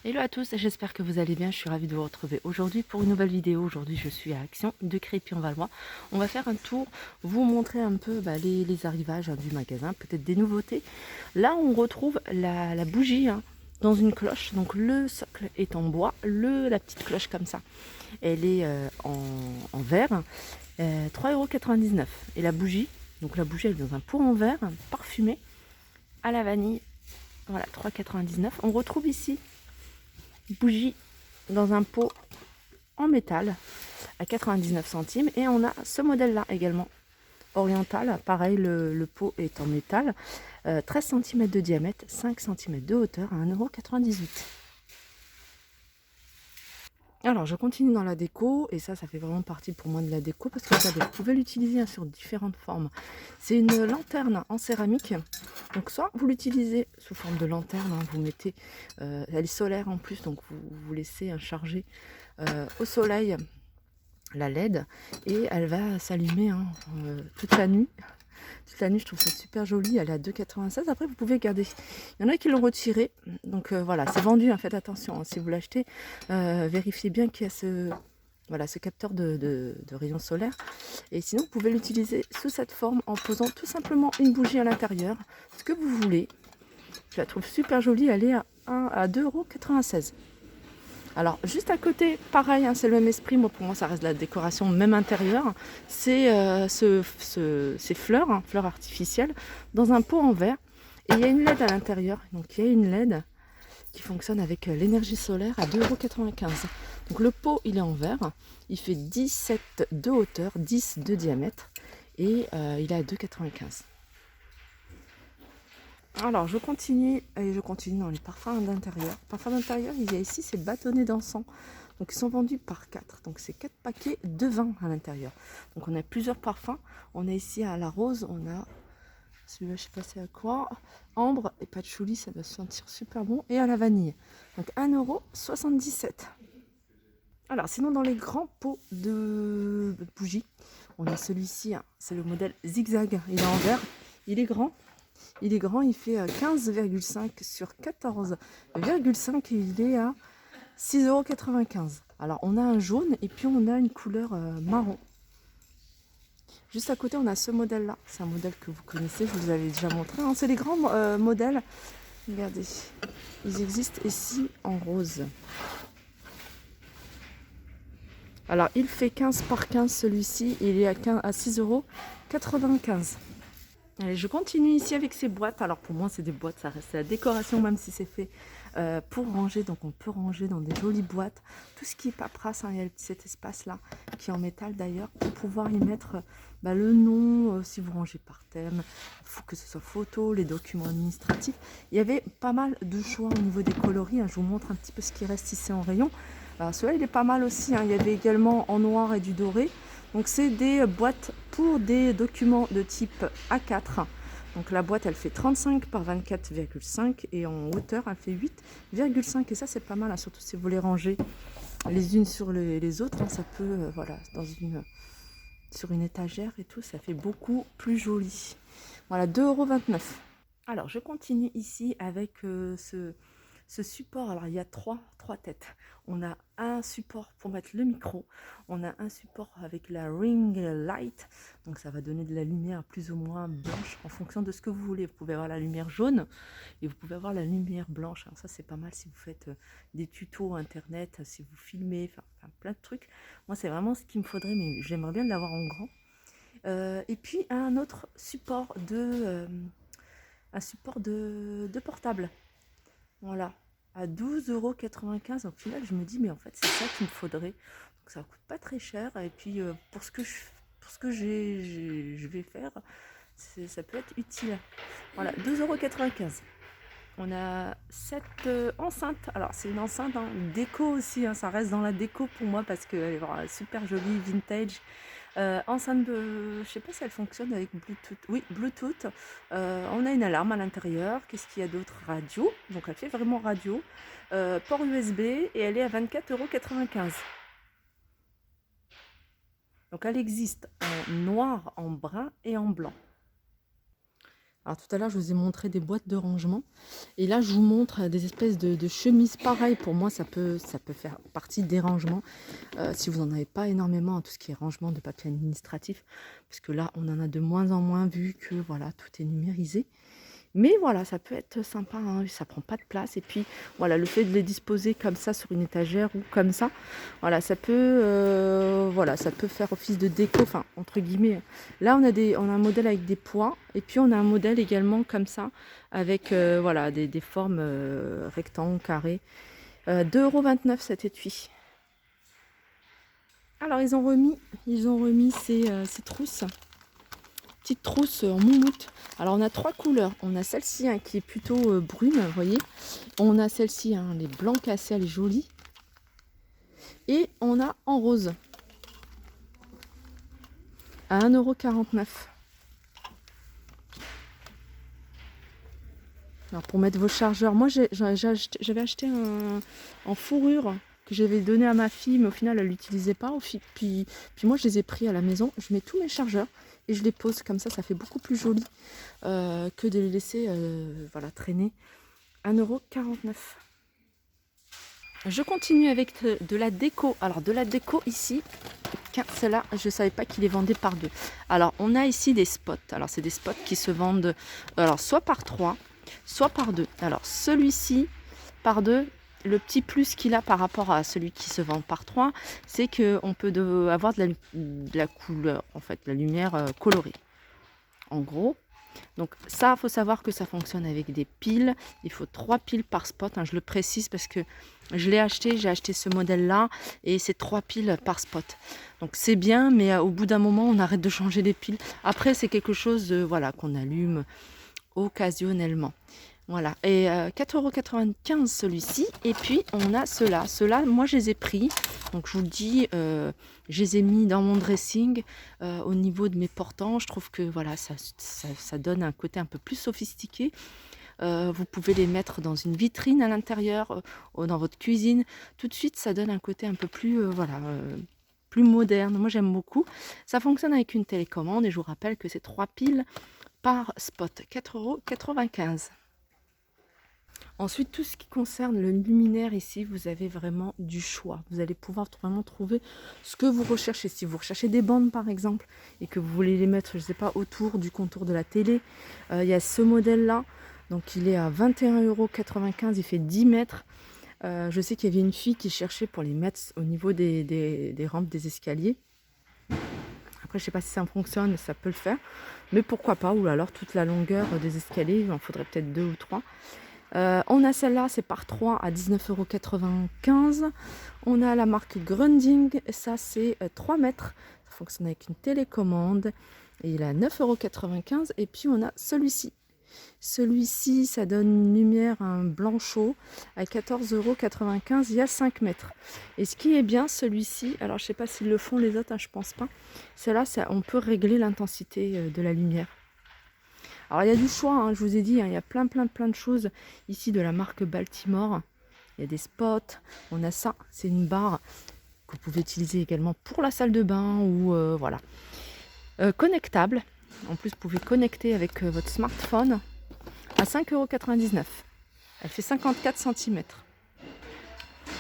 Hello à tous, j'espère que vous allez bien, je suis ravie de vous retrouver aujourd'hui pour une nouvelle vidéo. Aujourd'hui je suis à Action de Crépy-en-Valois. On va faire un tour, vous montrer un peu les arrivages du magasin, peut-être des nouveautés. Là on retrouve la bougie dans une cloche, donc le socle est en bois, la petite cloche comme ça, elle est en verre, 3,99 €. Et la bougie, donc la bougie elle est dans un pot en verre, parfumé, à la vanille, voilà 3,99 €. On retrouve ici bougie dans un pot en métal à 99 centimes et on a ce modèle là également oriental, pareil le pot est en métal, 13 cm de diamètre, 5 cm de hauteur à 1,98 €. Alors je continue dans la déco et ça fait vraiment partie pour moi de la déco parce que regardez, vous pouvez l'utiliser sur différentes formes. C'est une lanterne en céramique, donc soit vous l'utilisez sous forme de lanterne, vous mettez, elle est solaire en plus, donc vous laissez charger au soleil la LED et elle va s'allumer toute la nuit. Toute la nuit, je trouve ça super joli. Elle est à 2,96 €. Après, vous pouvez garder. Il y en a qui l'ont retiré. Donc voilà, c'est vendu. Faites attention. Si vous l'achetez, vérifiez bien qu'il y a ce capteur de rayons solaires. Et sinon, vous pouvez l'utiliser sous cette forme en posant tout simplement une bougie à l'intérieur. Ce que vous voulez. Je la trouve super jolie. Elle est à 2,96 €. Alors juste à côté, pareil, c'est le même esprit, pour moi ça reste de la décoration même intérieure, c'est ces fleurs, fleurs artificielles, dans un pot en verre, et il y a une LED à l'intérieur, donc il y a une LED qui fonctionne avec l'énergie solaire à 2,95 €. Donc le pot il est en verre, il fait 17 de hauteur, 10 de diamètre, et il est à 2,95 €. Alors je continue dans les parfums d'intérieur. Parfums d'intérieur, il y a ici ces bâtonnets d'encens. Donc ils sont vendus par 4. Donc c'est 4 paquets de 20 à l'intérieur. Donc on a plusieurs parfums. On a ici à la rose, on a celui-là, je sais pas c'est à quoi. Ambre et patchouli, ça doit se sentir super bon. Et à la vanille. Donc 1,77 €. Alors sinon dans les grands pots de bougies, on a celui-ci, c'est le modèle zigzag. Il est en verre, il est grand. Il fait 15,5 sur 14,5 et il est à 6,95 €. Alors on a un jaune et puis on a une couleur marron. Juste à côté on a ce modèle là, c'est un modèle que vous connaissez, je vous avais déjà montré. C'est les grands modèles, regardez, ils existent ici en rose. Alors il fait 15 par 15 celui-ci, il est à 6,95 €. Allez, je continue ici avec ces boîtes. Alors pour moi, c'est des boîtes, ça reste la décoration, même si c'est fait pour ranger. Donc on peut ranger dans des jolies boîtes. Tout ce qui est paperasse, il y a cet espace-là qui est en métal d'ailleurs, pour pouvoir y mettre le nom, si vous rangez par thème. Il faut que ce soit photo, les documents administratifs. Il y avait pas mal de choix au niveau des coloris. Je vous montre un petit peu ce qui reste ici en rayon. Alors celui-là, il est pas mal aussi. Il y avait également en noir et du doré. Donc c'est des boîtes pour des documents de type A4. Donc la boîte elle fait 35 par 24,5 et en hauteur elle fait 8,5 et ça c'est pas mal, surtout si vous les rangez les unes sur les autres, ça peut voilà, sur une étagère et tout, ça fait beaucoup plus joli. Voilà, 2,29 €. Alors je continue ici avec ce support. Alors il y a trois têtes. On a un support pour mettre le micro, on a un support avec la ring light, donc ça va donner de la lumière plus ou moins blanche en fonction de ce que vous voulez. Vous pouvez avoir la lumière jaune et vous pouvez avoir la lumière blanche. Alors ça c'est pas mal si vous faites des tutos internet, si vous filmez, enfin plein de trucs. Moi c'est vraiment ce qu'il me faudrait, mais j'aimerais bien l'avoir en grand. Et puis un autre support de portable. Voilà, à 12,95 €. Au final, je me dis, mais en fait, c'est ça qu'il me faudrait. Donc, ça coûte pas très cher. Et puis, pour ce que je vais faire, ça peut être utile. Voilà, 12,95 €. On a cette enceinte. Alors, c'est une enceinte déco aussi. Ça reste dans la déco pour moi parce qu'elle est vraiment super jolie, vintage. Enceinte de, je sais pas si elle fonctionne avec Bluetooth. Oui, Bluetooth. On a une alarme à l'intérieur. Qu'est-ce qu'il y a d'autre? Radio. Donc elle fait vraiment radio. Port USB et elle est à 24,95 €. Donc elle existe en noir, en brun et en blanc. Alors tout à l'heure, je vous ai montré des boîtes de rangement. Et là, je vous montre des espèces de chemises. Pareil, pour moi, ça peut faire partie des rangements. Si vous n'en avez pas énormément, tout ce qui est rangement de papier administratif. Parce que là, on en a de moins en moins vu que voilà, tout est numérisé. Mais voilà, ça peut être sympa, hein, ça prend pas de place. Et puis voilà, le fait de les disposer comme ça sur une étagère ou comme ça, voilà, voilà, ça peut faire office de déco, enfin entre guillemets. Là, on a un modèle avec des poids, et puis on a un modèle également comme ça, avec voilà, des formes rectangles, carrés. 2,29 € cet étui. Alors ils ont remis ces trousses. Petite trousse en moumoute. Alors on a 3 couleurs. On a celle-ci hein, qui est plutôt brune, vous voyez. On a celle-ci, hein, les blancs cassés, elle est jolie. Et on a en rose. À 1,49 €. Alors pour mettre vos chargeurs, moi j'avais acheté un en fourrure que j'avais donné à ma fille, mais au final elle l'utilisait pas. Puis moi je les ai pris à la maison. Je mets tous mes chargeurs et je les pose comme ça fait beaucoup plus joli que de les laisser voilà, traîner. 1,49 €. Je continue avec de la déco. Alors de la déco ici, celle-là, je ne savais pas qu'il les vendait par deux. Alors on a ici des spots. Alors c'est des spots qui se vendent alors soit par 3, soit par 2. Alors celui-ci par 2, le petit plus qu'il a par rapport à celui qui se vend par 3, c'est qu'on peut avoir de la couleur, en fait, la lumière colorée. En gros. Donc ça, il faut savoir que ça fonctionne avec des piles. Il faut 3 piles par spot, hein, je le précise parce que je l'ai acheté, j'ai acheté ce modèle-là et c'est 3 piles par spot. Donc c'est bien, mais au bout d'un moment, on arrête de changer les piles. Après, c'est quelque chose voilà, qu'on allume occasionnellement. Voilà, et 4,95 € celui-ci. Et puis on a ceux-là. Ceux-là, moi je les ai pris. Donc je vous le dis, je les ai mis dans mon dressing au niveau de mes portants. Je trouve que voilà, ça donne un côté un peu plus sophistiqué. Vous pouvez les mettre dans une vitrine à l'intérieur, dans votre cuisine. Tout de suite, ça donne un côté un peu plus, voilà, plus moderne. Moi j'aime beaucoup. Ça fonctionne avec une télécommande et je vous rappelle que c'est 3 piles par spot. 4,95 €. Ensuite, tout ce qui concerne le luminaire ici, vous avez vraiment du choix. Vous allez pouvoir vraiment trouver ce que vous recherchez. Si vous recherchez des bandes par exemple et que vous voulez les mettre, je ne sais pas, autour du contour de la télé, il y a ce modèle-là. Donc il est à 21,95 €, il fait 10 mètres. Je sais qu'il y avait une fille qui cherchait pour les mettre au niveau des rampes des escaliers. Après, je ne sais pas si ça fonctionne, ça peut le faire. Mais pourquoi pas, ou alors toute la longueur des escaliers, il en faudrait peut-être 2 ou 3. On a celle-là, c'est par 3 à 19,95 €. On a la marque Grunding, ça c'est 3 mètres. Ça fonctionne avec une télécommande. Et il est à 9,95 €. Et puis on a celui-ci. Celui-ci, ça donne une lumière, un blanc chaud, à 14,95 €. Il y a 5 mètres. Et ce qui est bien, celui-ci, alors je ne sais pas s'ils le font les autres, hein, je pense pas. Celle-là, on peut régler l'intensité de la lumière. Alors il y a du choix, hein, je vous ai dit, hein, il y a plein de choses ici de la marque Baltimore. Il y a des spots, on a ça, c'est une barre que vous pouvez utiliser également pour la salle de bain ou voilà. Connectable, en plus vous pouvez connecter avec votre smartphone à 5,99 €. Elle fait 54 cm.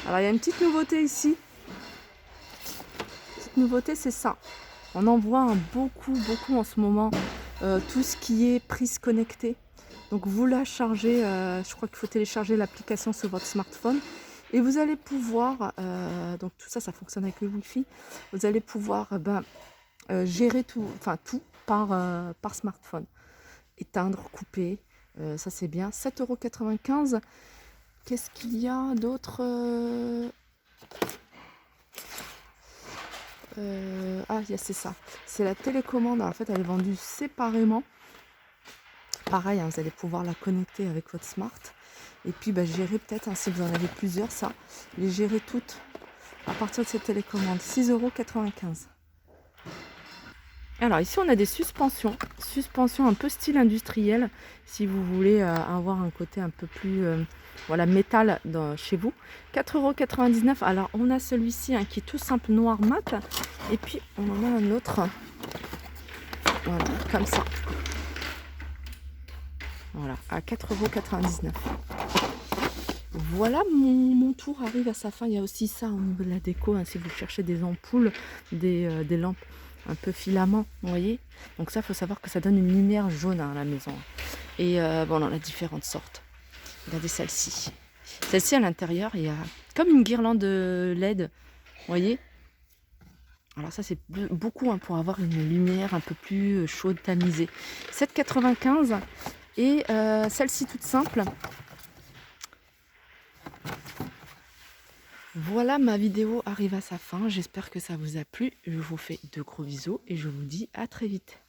Alors il y a une petite nouveauté ici. Petite nouveauté, c'est ça. On en voit beaucoup en ce moment. Tout ce qui est prise connectée. Donc vous la chargez, je crois qu'il faut télécharger l'application sur votre smartphone et vous allez pouvoir, donc tout ça, ça fonctionne avec le Wi-Fi, vous allez pouvoir gérer tout par smartphone. Éteindre, couper, ça c'est bien. 7,95 €. Qu'est-ce qu'il y a d'autre c'est ça. C'est la télécommande. En fait, elle est vendue séparément. Pareil, hein, vous allez pouvoir la connecter avec votre smart. Et puis, gérer peut-être, hein, si vous en avez plusieurs, ça. Les gérer toutes à partir de cette télécommande. 6,95 €. Alors ici, on a des suspensions. Suspensions un peu style industriel. Si vous voulez avoir un côté un peu plus... voilà, métal chez vous. 4,99 €. Alors on a celui-ci hein, qui est tout simple noir mat. Et puis on en a un autre. Voilà, comme ça. Voilà, à 4,99 €. Voilà, mon tour arrive à sa fin. Il y a aussi ça au niveau de la déco, hein, si vous cherchez des ampoules, des lampes un peu filaments, vous voyez. Donc ça, il faut savoir que ça donne une lumière jaune à la maison. Et bon, on en a différentes sortes. Regardez celle-ci. Celle-ci, à l'intérieur, il y a comme une guirlande LED, vous voyez. Alors ça, c'est beaucoup, hein, pour avoir une lumière un peu plus chaude, tamisée. 7,95 €. Et celle-ci toute simple. Voilà, ma vidéo arrive à sa fin. J'espère que ça vous a plu. Je vous fais de gros bisous et je vous dis à très vite.